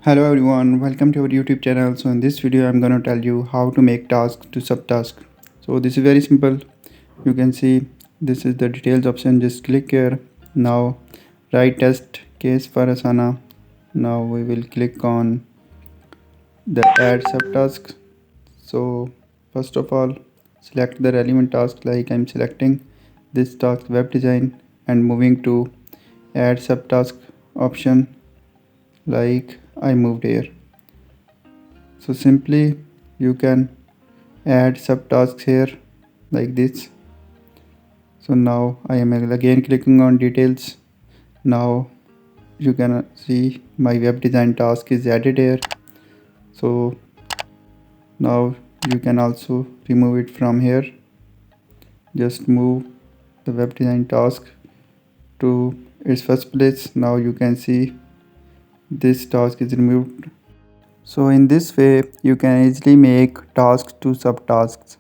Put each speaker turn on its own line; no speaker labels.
Hello everyone, welcome to our YouTube channel. So in this video I'm going to tell you how to make tasks to subtask. So this is very simple. You can see this is the details option. Just click here. Now write test case for Asana. Now we will click on the add subtask. So first of all select the relevant task, like I'm selecting this task web design and moving to add subtask option, like I moved here. So simply you can add subtasks here like this. So now I am again clicking on details. Now you can see my web design task is added here. So now you can also remove it from here. Just move the web design task to its first place. Now you can see this task is removed. So in this way you can easily make tasks to subtasks.